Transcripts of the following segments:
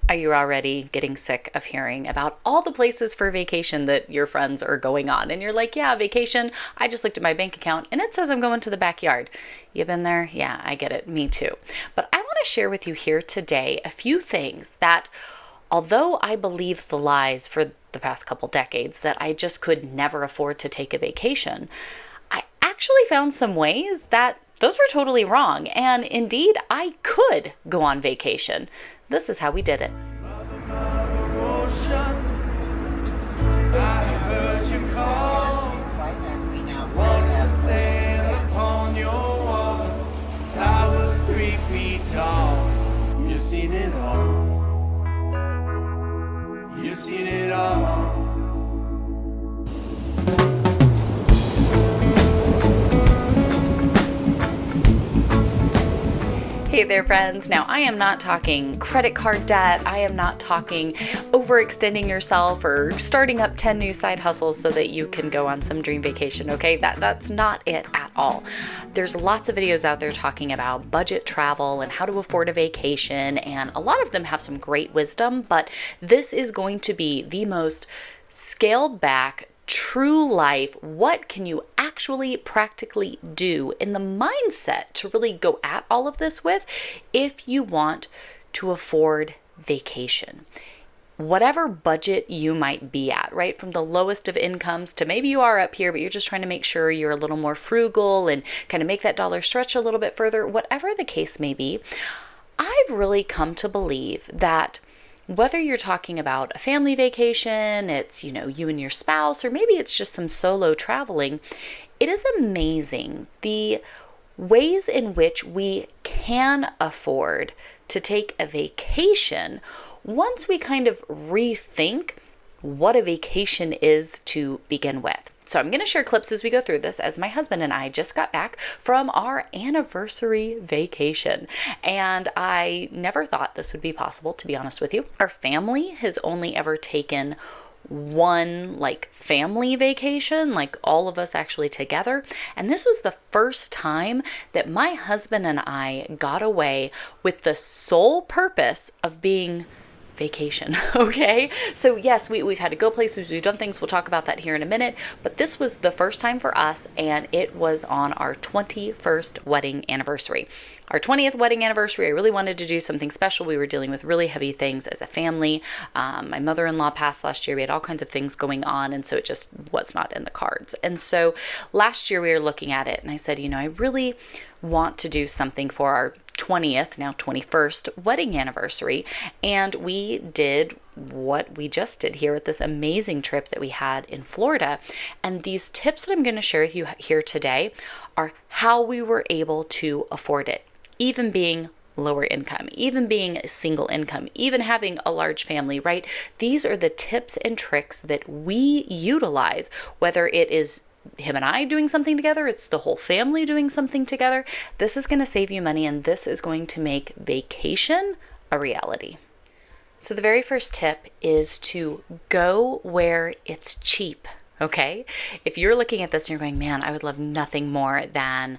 Are you already getting sick of hearing about all the places for vacation that your friends are going on? And you're like, yeah, vacation. I just looked at my bank account and it says I'm going to the backyard. You been there? Yeah, I get it. Me too. But I want to share with you here today a few things that, although I believed the lies for the past couple decades that I just could never afford to take a vacation, I actually found some ways that those were totally wrong. And indeed, I could go on vacation. This is how we did it. Mother, Mother Ocean, I heard you call. Want to sail upon your water. Towers 3 feet tall. You've seen it all. You've seen it all. Hey there, friends. Now, I am not talking credit card debt. I am not talking overextending yourself or starting up 10 new side hustles so that you can go on some dream vacation, okay? That's not it at all. There's lots of videos out there talking about budget travel and how to afford a vacation, and a lot of them have some great wisdom, but this is going to be the most scaled back, true life, what can you actually practically do in the mindset to really go at all of this with if you want to afford vacation. Whatever budget you might be at, right? From the lowest of incomes to maybe you are up here, but you're just trying to make sure you're a little more frugal and kind of make that dollar stretch a little bit further, whatever the case may be, I've really come to believe that whether you're talking about a family vacation, it's, you and your spouse, or maybe it's just some solo traveling, it is amazing the ways in which we can afford to take a vacation once we kind of rethink what a vacation is to begin with. So I'm going to share clips as we go through this, as my husband and I just got back from our anniversary vacation. And I never thought this would be possible, to be honest with you. Our family has only ever taken one family vacation, like all of us actually together. And this was the first time that my husband and I got away with the sole purpose of being vacation. Okay. So yes, we've had to go places, we've done things. We'll talk about that here in a minute, but this was the first time for us, and it was on our 21st wedding anniversary. Our 20th wedding anniversary, I really wanted to do something special. We were dealing with really heavy things as a family. My mother-in-law passed last year. We had all kinds of things going on, and so it just was not in the cards. And so last year we were looking at it, and I said, I really want to do something for our 20th, now 21st wedding anniversary. And we did what we just did here at this amazing trip that we had in Florida. And these tips that I'm going to share with you here today are how we were able to afford it, even being lower income, even being single income, even having a large family, right? These are the tips and tricks that we utilize, whether it is him and I doing something together, it's the whole family doing something together. This is going to save you money, and this is going to make vacation a reality. So the very first tip is to go where it's cheap, okay? If you're looking at this and you're going, man, I would love nothing more than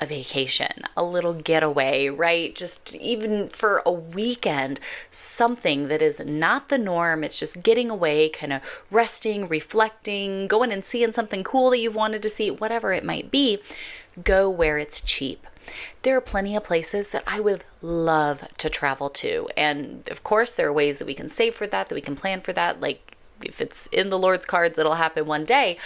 a vacation, a little getaway, right? Just even for a weekend, something that is not the norm. It's just getting away, kind of resting, reflecting, going and seeing something cool that you've wanted to see, whatever it might be. Go where it's cheap. There are plenty of places that I would love to travel to. And of course, there are ways that we can save for that we can plan for that. Like if it's in the Lord's cards, it'll happen one day.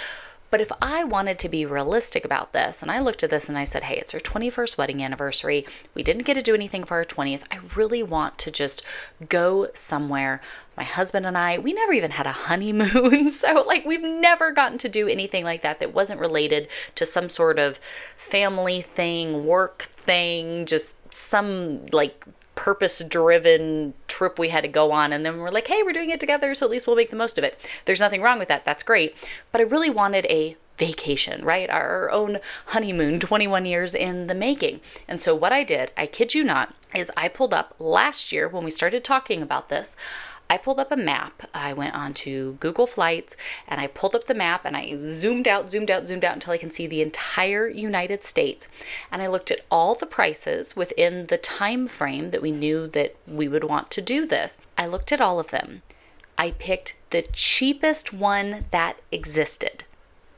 But if I wanted to be realistic about this, and I looked at this and I said, hey, it's our 21st wedding anniversary. We didn't get to do anything for our 20th. I really want to just go somewhere. My husband and I, we never even had a honeymoon. So we've never gotten to do anything like that wasn't related to some sort of family thing, work thing, just some purpose-driven trip we had to go on, and then we're like, hey, we're doing it together, so at least we'll make the most of it. There's nothing wrong with that. That's great. But I really wanted a vacation, right? Our own honeymoon, 21 years in the making. And so what I did, I kid you not, is I pulled up last year when we started talking about this, I pulled up a map. I went onto Google Flights and I pulled up the map and I zoomed out until I can see the entire United States. And I looked at all the prices within the time frame that we knew that we would want to do this. I looked at all of them. I picked the cheapest one that existed.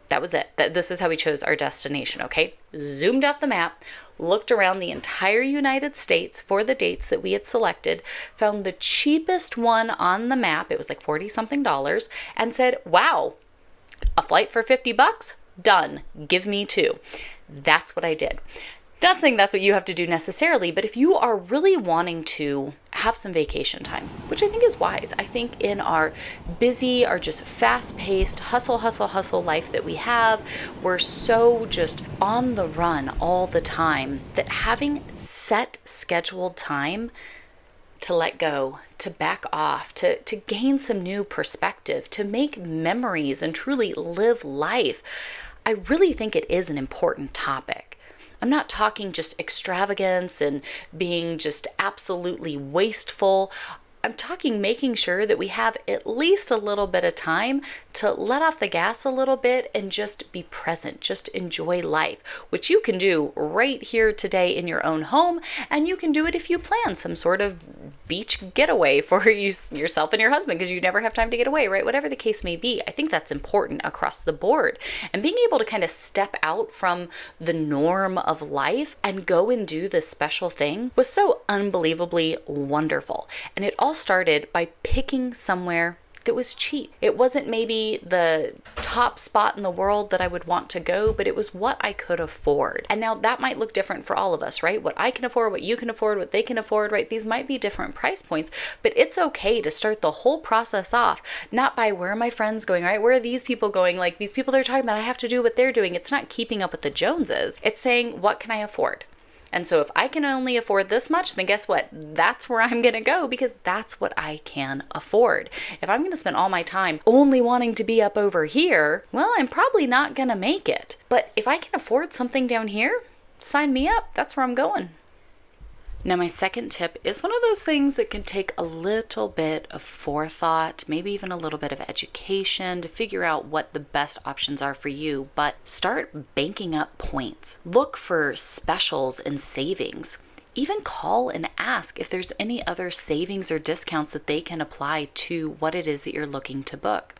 That was it. This is how we chose our destination, okay? Zoomed out the map, looked around the entire United States for the dates that we had selected, found the cheapest one on the map, it was like $40 something, and said, wow, a flight for $50? Done. Give me two. That's what I did. Not saying that's what you have to do necessarily, but if you are really wanting to have some vacation time, which I think is wise, I think in our busy, our just fast-paced, hustle life that we have, we're so just on the run all the time that having set scheduled time to let go, to back off, to gain some new perspective, to make memories and truly live life, I really think it is an important topic. I'm not talking just extravagance and being just absolutely wasteful. I'm talking making sure that we have at least a little bit of time to let off the gas a little bit and just be present, just enjoy life, which you can do right here today in your own home. And you can do it if you plan some sort of beach getaway for yourself and your husband because you never have time to get away, right? Whatever the case may be, I think that's important across the board. And being able to kind of step out from the norm of life and go and do this special thing was so unbelievably wonderful. And it all started by picking somewhere that was cheap. It wasn't maybe the top spot in the world that I would want to go, but it was what I could afford. And now that might look different for all of us, right? What I can afford, what you can afford, what they can afford, right? These might be different price points, but it's okay to start the whole process off, not by where are my friends going, right? Where are these people going? Like these people they're talking about, I have to do what they're doing. It's not keeping up with the Joneses. It's saying, what can I afford? And so if I can only afford this much, then guess what? That's where I'm going to go because that's what I can afford. If I'm going to spend all my time only wanting to be up over here, well, I'm probably not going to make it. But if I can afford something down here, sign me up. That's where I'm going. Now, my second tip is one of those things that can take a little bit of forethought, maybe even a little bit of education to figure out what the best options are for you, but start banking up points. Look for specials and savings. Even call and ask if there's any other savings or discounts that they can apply to what it is that you're looking to book.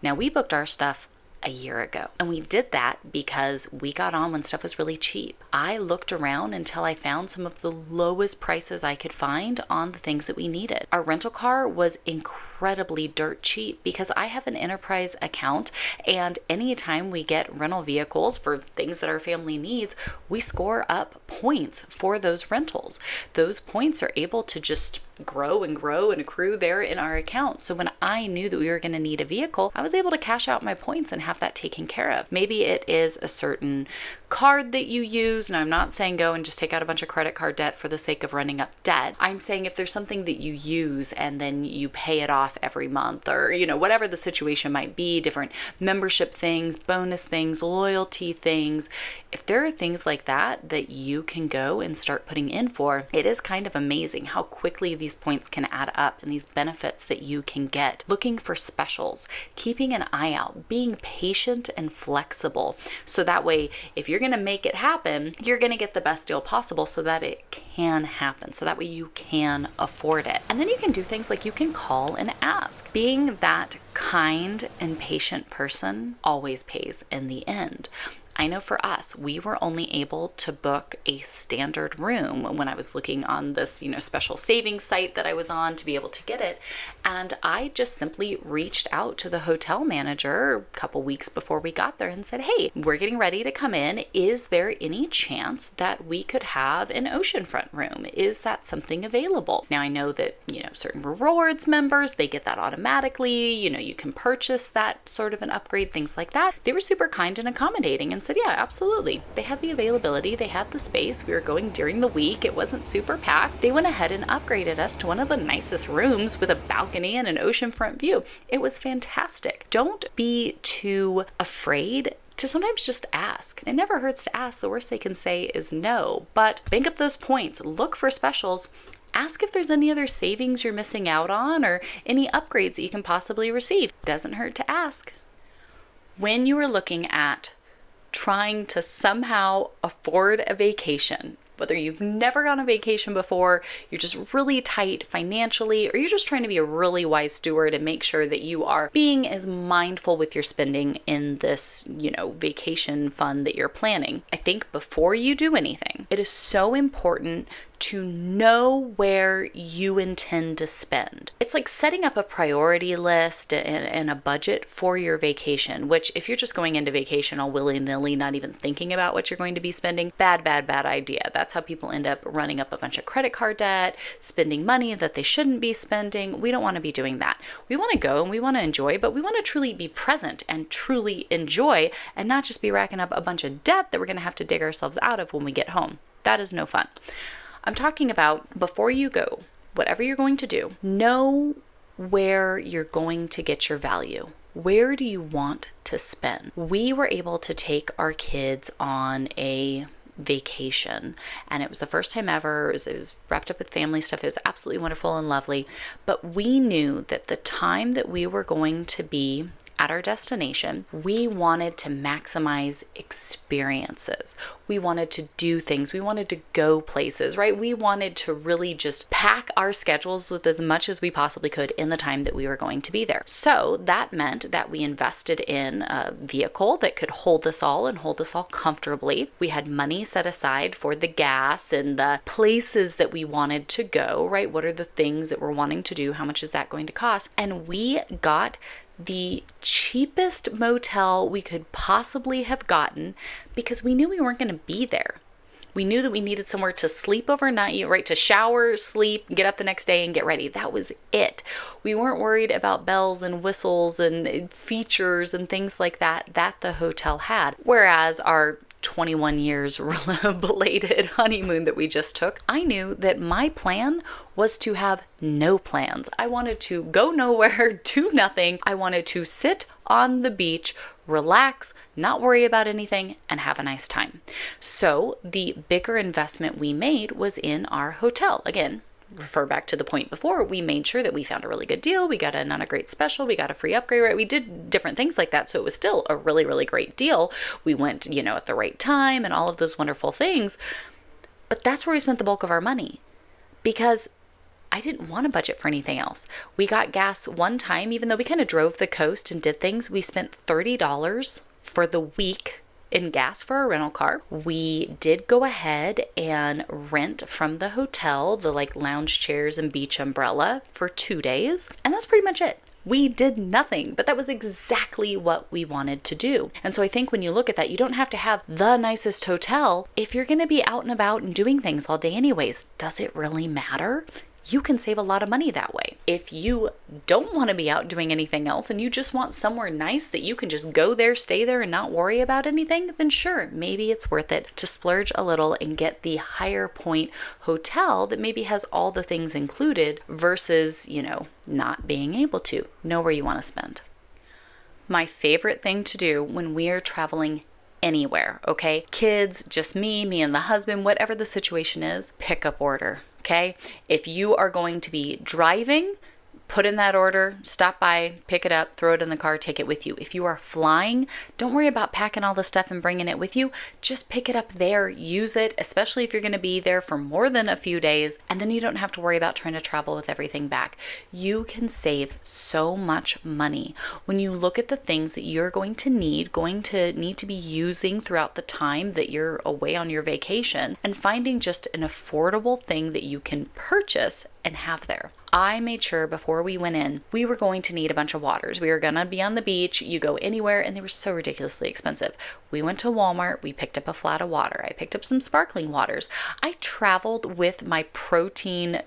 Now, we booked our stuff a year ago. And we did that because we got on when stuff was really cheap. I looked around until I found some of the lowest prices I could find on the things that we needed. Our rental car was incredibly dirt cheap because I have an enterprise account, and anytime we get rental vehicles for things that our family needs, we score up points for those rentals. Those points are able to just grow and accrue there in our account. So when I knew that we were going to need a vehicle, I was able to cash out my points and have that taken care of. Maybe it is a certain card that you use, and I'm not saying go and just take out a bunch of credit card debt for the sake of running up debt. I'm saying if there's something that you use and then you pay it off every month, or whatever the situation might be, different membership things, bonus things, loyalty things, if there are things like that that you can go and start putting in for, it is kind of amazing how quickly these points can add up and these benefits that you can get. Looking for specials, keeping an eye out, being patient and flexible, so that way if you're going to make it happen, you're going to get the best deal possible so that it can happen, so that way you can afford it. And then you can do things like you can call and ask. Being that kind and patient person always pays in the end. I know for us, we were only able to book a standard room when I was looking on this, special savings site that I was on to be able to get it. And I just simply reached out to the hotel manager a couple weeks before we got there and said, hey, we're getting ready to come in. Is there any chance that we could have an oceanfront room? Is that something available? Now, I know that, certain rewards members, they get that automatically. You can purchase that sort of an upgrade, things like that. They were super kind and accommodating and said, yeah, absolutely. They had the availability. They had the space. We were going during the week. It wasn't super packed. They went ahead and upgraded us to one of the nicest rooms with a balcony and an oceanfront view. It was fantastic. Don't be too afraid to sometimes just ask. It never hurts to ask. The worst they can say is no. But bank up those points. Look for specials. Ask if there's any other savings you're missing out on or any upgrades that you can possibly receive. Doesn't hurt to ask. When you are looking at trying to somehow afford a vacation, whether you've never gone on vacation before, you're just really tight financially, or you're just trying to be a really wise steward and make sure that you are being as mindful with your spending in this, vacation fund that you're planning. I think before you do anything, it is so important to know where you intend to spend. It's like setting up a priority list and a budget for your vacation, which if you're just going into vacation all willy-nilly, not even thinking about what you're going to be spending, bad idea. That's how people end up running up a bunch of credit card debt, spending money that they shouldn't be spending. We don't want to be doing that. We want to go and we want to enjoy, but we want to truly be present and truly enjoy and not just be racking up a bunch of debt that we're going to have to dig ourselves out of when we get home. That is no fun. I'm talking about before you go, whatever you're going to do, know where you're going to get your value. Where do you want to spend? We were able to take our kids on a vacation, and it was the first time ever. It was wrapped up with family stuff. It was absolutely wonderful and lovely. But we knew that the time that we were going to be at our destination, we wanted to maximize experiences. We wanted to do things. We wanted to go places, right? We wanted to really just pack our schedules with as much as we possibly could in the time that we were going to be there. So that meant that we invested in a vehicle that could hold us all and hold us all comfortably. We had money set aside for the gas and the places that we wanted to go, right? What are the things that we're wanting to do? How much is that going to cost? And we got the cheapest motel we could possibly have gotten because we knew we weren't going to be there. We knew that we needed somewhere to sleep overnight, right? To shower, sleep, get up the next day and get ready. That was it. We weren't worried about bells and whistles and features and things like that the hotel had. Whereas our 21 years belated honeymoon that we just took, I knew that my plan was to have no plans. I wanted to go nowhere, do nothing. I wanted to sit on the beach, relax, not worry about anything, and have a nice time. So the bigger investment we made was in our hotel. Again, refer back to the point before, we made sure that we found a really good deal. We got in on a great special. We got a free upgrade, right? We did different things like that. So it was still a really, really great deal. We went, at the right time and all of those wonderful things. But that's where we spent the bulk of our money because I didn't want to budget for anything else. We got gas one time, even though we kind of drove the coast and did things, we spent $30 for the week in gas for a rental car. We did go ahead and rent from the hotel the lounge chairs and beach umbrella for 2 days. And that's pretty much it. We did nothing, but that was exactly what we wanted to do. And so I think when you look at that, you don't have to have the nicest hotel. If you're going to be out and about and doing things all day anyways, does it really matter? You can save a lot of money that way. If you don't want to be out doing anything else and you just want somewhere nice that you can just go there, stay there, and not worry about anything, then sure, maybe it's worth it to splurge a little and get the higher point hotel that maybe has all the things included versus, not being able to know where you want to spend. My favorite thing to do when we are traveling anywhere, okay? Kids, just me and the husband, whatever the situation is, pick up order. Okay, if you are going to be driving, put in that order, stop by, pick it up, throw it in the car, take it with you. If you are flying, don't worry about packing all the stuff and bringing it with you. Just pick it up there, use it, especially if you're going to be there for more than a few days, and then you don't have to worry about trying to travel with everything back. You can save so much money when you look at the things that you're going to need to be using throughout the time that you're away on your vacation and finding just an affordable thing that you can purchase and have there. I made sure before we went in, we were going to need a bunch of waters. We were going to be on the beach, you go anywhere, and they were so ridiculously expensive. We went to Walmart, we picked up a flat of water. I picked up some sparkling waters. I traveled with my protein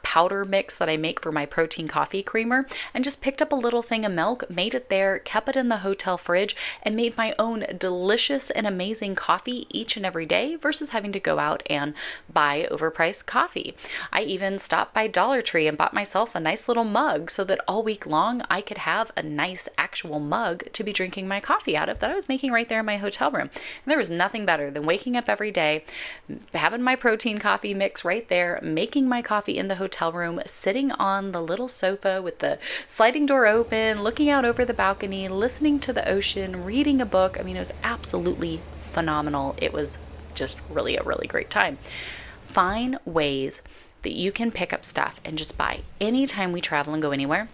powder mix that I make for my protein coffee creamer and just picked up a little thing of milk, made it there, kept it in the hotel fridge, and made my own delicious and amazing coffee each and every day versus having to go out and buy overpriced coffee. I even stopped by Dollar Tree and bought myself a nice little mug so that all week long I could have a nice actual mug to be drinking my coffee out of that I was making right there in my hotel room. And there was nothing better than waking up every day, having my protein coffee mix right there, making my coffee actually in the hotel room, sitting on the little sofa with the sliding door open, looking out over the balcony, listening to the ocean, reading a book. I mean, it was absolutely phenomenal. It was just really a really great time. Find ways that you can pick up stuff and just buy. Anytime we travel and go anywhere,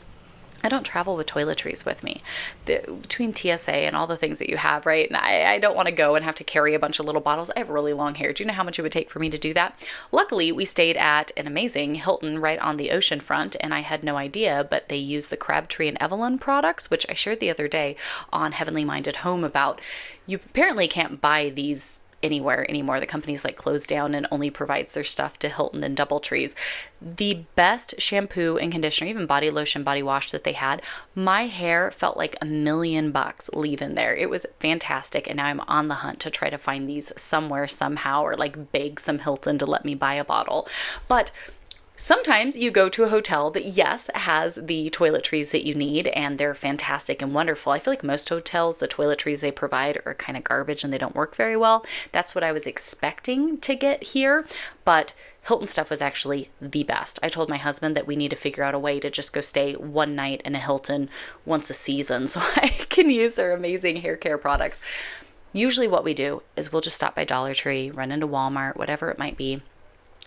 I don't travel with toiletries with me. Between TSA and all the things that you have, right? And I don't want to go and have to carry a bunch of little bottles. I have really long hair. Do you know how much it would take for me to do that? Luckily, we stayed at an amazing Hilton right on the oceanfront, and I had no idea, but they use the Crabtree and Evelyn products, which I shared the other day on Heavenly Minded Home about. You apparently can't buy these anywhere anymore. The company's like closed down and only provides their stuff to Hilton and Doubletrees. The best shampoo and conditioner, even body lotion, body wash that they had, my hair felt like $1,000,000 leaving there. It was fantastic. And now I'm on the hunt to try to find these somewhere, somehow, or like beg some Hilton to let me buy a bottle. But sometimes you go to a hotel that, yes, has the toiletries that you need, and they're fantastic and wonderful. I feel like most hotels, the toiletries they provide are kind of garbage and they don't work very well. That's what I was expecting to get here, but Hilton stuff was actually the best. I told my husband that we need to figure out a way to just go stay one night in a Hilton once a season so I can use their amazing hair care products. Usually what we do is we'll just stop by Dollar Tree, run into Walmart, whatever it might be,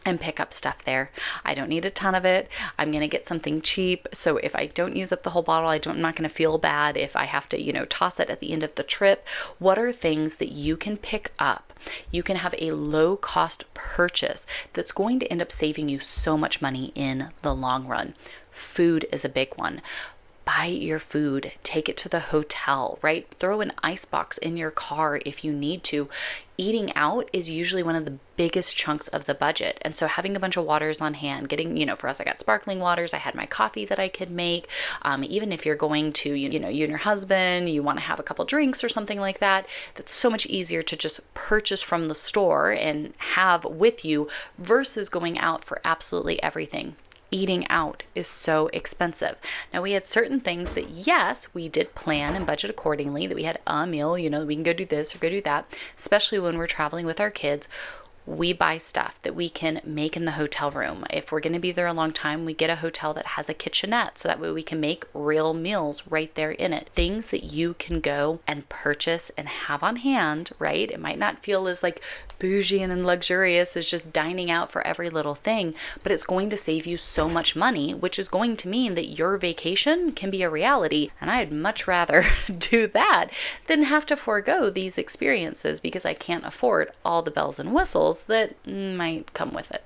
and pick up stuff there. I don't need a ton of it. I'm going to get something cheap. So if I don't use up the whole bottle, I'm not going to feel bad if I have to, toss it at the end of the trip. What are things that you can pick up? You can have a low cost purchase that's going to end up saving you so much money in the long run. Food is a big one. Buy your food, take it to the hotel, right? Throw an ice box in your car if you need to. Eating out is usually one of the biggest chunks of the budget. And so having a bunch of waters on hand, getting, for us, I got sparkling waters. I had my coffee that I could make. Even if you're going to, you and your husband, you want to have a couple drinks or something like that, that's so much easier to just purchase from the store and have with you versus going out for absolutely everything. Eating out is so expensive. Now, we had certain things that, yes, we did plan and budget accordingly, that we had a meal, we can go do this or go do that, especially when we're traveling with our kids. We buy stuff that we can make in the hotel room. If we're going to be there a long time, we get a hotel that has a kitchenette so that way we can make real meals right there in it. Things that you can go and purchase and have on hand, right? It might not feel as like bougie and luxurious as just dining out for every little thing, but it's going to save you so much money, which is going to mean that your vacation can be a reality. And I'd much rather do that than have to forego these experiences because I can't afford all the bells and whistles that might come with it.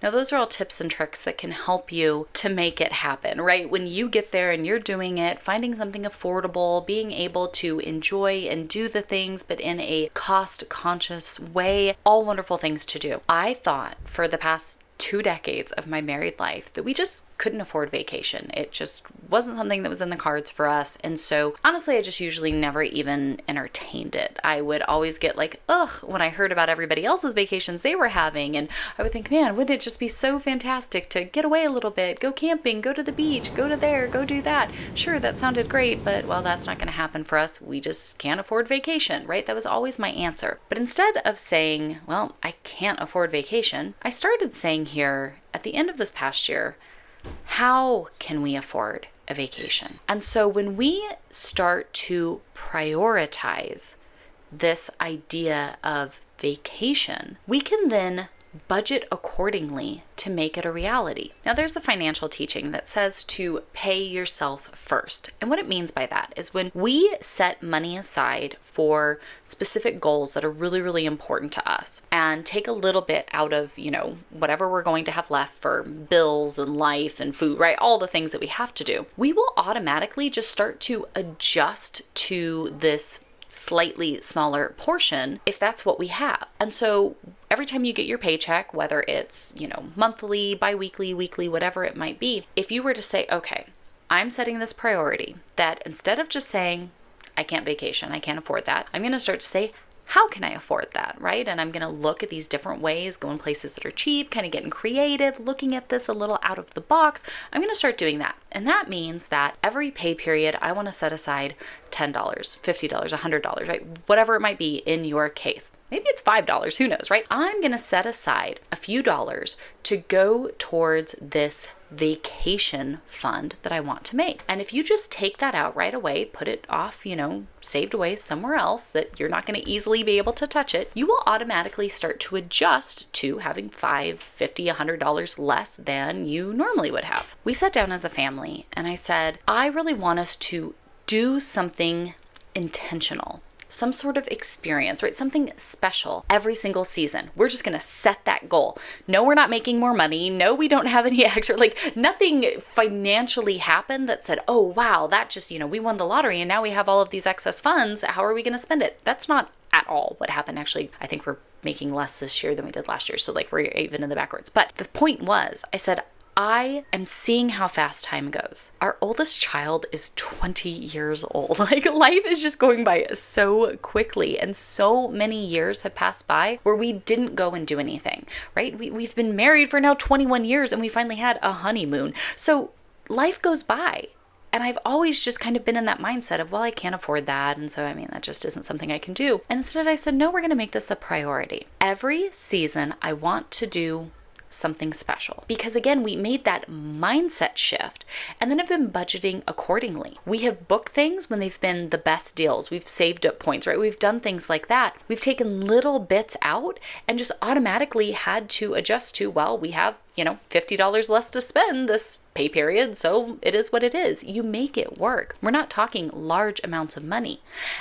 Now, those are all tips and tricks that can help you to make it happen, right? When you get there and you're doing it, finding something affordable, being able to enjoy and do the things, but in a cost-conscious way, all wonderful things to do. I thought for the past 2 decades of my married life that we just couldn't afford vacation. It just wasn't something that was in the cards for us. And so honestly, I just usually never even entertained it. I would always get like, ugh, when I heard about everybody else's vacations they were having. And I would think, man, wouldn't it just be so fantastic to get away a little bit, go camping, go to the beach, go to there, go do that. Sure, that sounded great, but well, that's not going to happen for us. We just can't afford vacation, right? That was always my answer. But instead of saying, well, I can't afford vacation, I started saying here at the end of this past year, how can we afford a vacation? And so when we start to prioritize this idea of vacation, we can then budget accordingly to make it a reality. Now, there's a financial teaching that says to pay yourself first. And what it means by that is when we set money aside for specific goals that are really, really important to us and take a little bit out of, whatever we're going to have left for bills and life and food, right? All the things that we have to do, we will automatically just start to adjust to this slightly smaller portion if that's what we have. And so every time you get your paycheck, whether it's, monthly, bi-weekly, weekly, whatever it might be, if you were to say, okay, I'm setting this priority that instead of just saying, I can't vacation, I can't afford that, I'm going to start to say, how can I afford that, right? And I'm going to look at these different ways, going places that are cheap, kind of getting creative, looking at this a little out of the box. I'm going to start doing that. And that means that every pay period, I want to set aside $10, $50, $100, right? Whatever it might be in your case. Maybe it's $5, who knows, right? I'm going to set aside a few dollars to go towards this vacation fund that I want to make. And if you just take that out right away, put it off, saved away somewhere else that you're not going to easily be able to touch it, you will automatically start to adjust to having $5, $50, $100 less than you normally would have. We sat down as a family and I said, I really want us to do something intentional. Some sort of experience, right? Something special every single season. We're just going to set that goal. No, we're not making more money. No, we don't have any extra, nothing financially happened that said, oh, wow, that just, we won the lottery and now we have all of these excess funds. How are we going to spend it? That's not at all what happened. Actually, I think we're making less this year than we did last year. So we're even in the backwards. But the point was, I said, I am seeing how fast time goes. Our oldest child is 20 years old. Life is just going by so quickly, and so many years have passed by where we didn't go and do anything, right? We've been married for now 21 years and we finally had a honeymoon. So life goes by. And I've always just kind of been in that mindset of, well, I can't afford that. And so, that just isn't something I can do. And instead I said, no, we're going to make this a priority. Every season I want to do something special. Because again, we made that mindset shift and then have been budgeting accordingly. We have booked things when they've been the best deals. We've saved up points, right? We've done things like that. We've taken little bits out and just automatically had to adjust to, well, we have, $50 less to spend this pay period, so it is what it is. You make it work. We're not talking large amounts of money.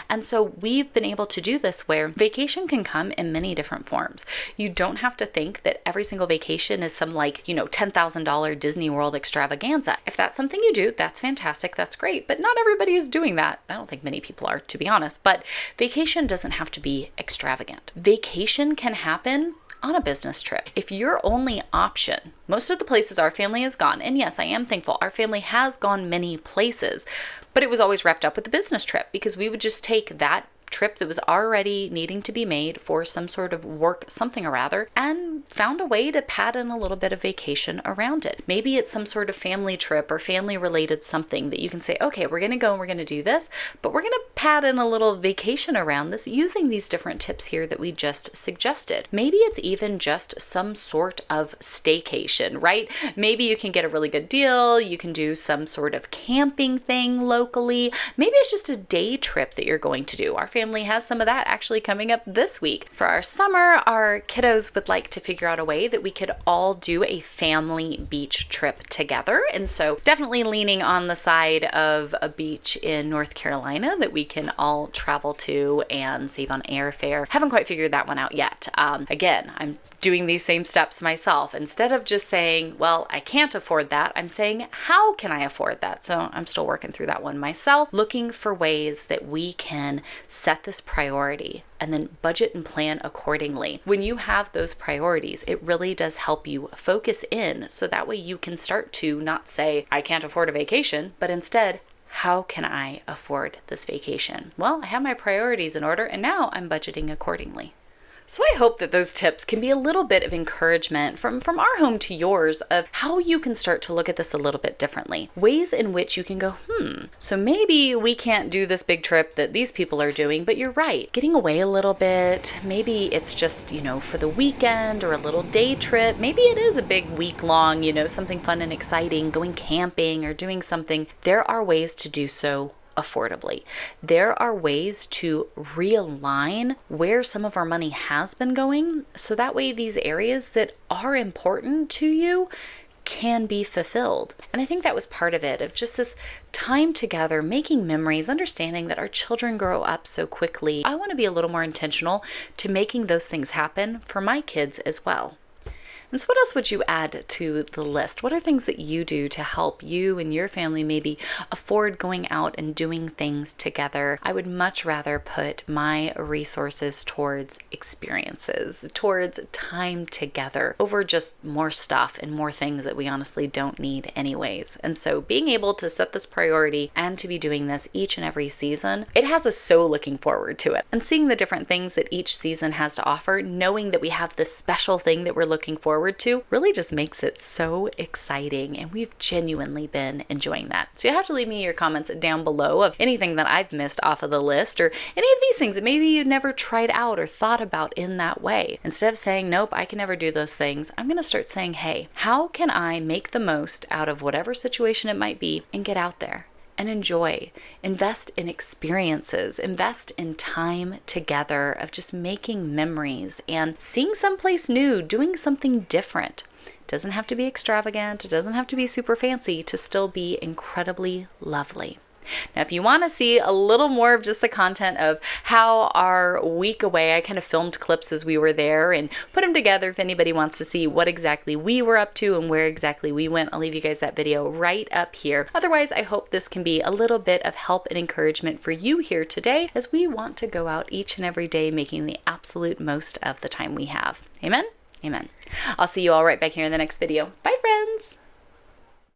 And so we've been able to do this where vacation can come in many different forms. You don't have to think that every single vacation is some $10,000 Disney World extravaganza. If that's something you do, that's fantastic. That's great. But not everybody is doing that. I don't think many people are, to be honest. But vacation doesn't have to be extravagant. Vacation can happen on a business trip. If your only option, most of the places our family has gone, and yes, I am thankful, our family has gone many places, but it was always wrapped up with a business trip because we would just take that trip that was already needing to be made for some sort of work, something or other, and found a way to pad in a little bit of vacation around it. Maybe it's some sort of family trip or family related something that you can say, okay, we're going to go and we're going to do this, but we're going to pad in a little vacation around this using these different tips here that we just suggested. Maybe it's even just some sort of staycation, right? Maybe you can get a really good deal. You can do some sort of camping thing locally. Maybe it's just a day trip that you're going to do. Our family has some of that actually coming up this week. For our summer, our kiddos would like to figure out a way that we could all do a family beach trip together. And so definitely leaning on the side of a beach in North Carolina that we can all travel to and save on airfare. Haven't quite figured that one out yet. Again, I'm doing these same steps myself. Instead of just saying, well, I can't afford that, I'm saying, how can I afford that? So I'm still working through that one myself, looking for ways that we can set this priority and then budget and plan accordingly. When you have those priorities, it really does help you focus in so that way you can start to not say, I can't afford a vacation, but instead, how can I afford this vacation? Well, I have my priorities in order and now I'm budgeting accordingly. So I hope that those tips can be a little bit of encouragement from our home to yours of how you can start to look at this a little bit differently. Ways in which you can go, so maybe we can't do this big trip that these people are doing, but you're right. Getting away a little bit, maybe it's just, for the weekend or a little day trip. Maybe it is a big week long, something fun and exciting, going camping or doing something. There are ways to do so affordably. There are ways to realign where some of our money has been going so that way these areas that are important to you can be fulfilled. And I think that was part of it, of just this time together, making memories, understanding that our children grow up so quickly. I want to be a little more intentional to making those things happen for my kids as well. And so what else would you add to the list? What are things that you do to help you and your family maybe afford going out and doing things together? I would much rather put my resources towards experiences, towards time together, over just more stuff and more things that we honestly don't need anyways. And so being able to set this priority and to be doing this each and every season, it has us so looking forward to it. And seeing the different things that each season has to offer, knowing that we have this special thing that we're looking forward forward to really just makes it so exciting, and we've genuinely been enjoying that. So you have to leave me your comments down below of anything that I've missed off of the list, or any of these things that maybe you never tried out or thought about in that way. Instead of saying, nope, I can never do those things, I'm going to start saying, hey, how can I make the most out of whatever situation it might be and get out there and enjoy, invest in experiences, invest in time together of just making memories and seeing someplace new, doing something different. It doesn't have to be extravagant. It doesn't have to be super fancy to still be incredibly lovely. Now, if you want to see a little more of just the content of how our week away, I kind of filmed clips as we were there and put them together if anybody wants to see what exactly we were up to and where exactly we went. I'll leave you guys that video right up here. Otherwise, I hope this can be a little bit of help and encouragement for you here today as we want to go out each and every day making the absolute most of the time we have. Amen? Amen. I'll see you all right back here in the next video. Bye.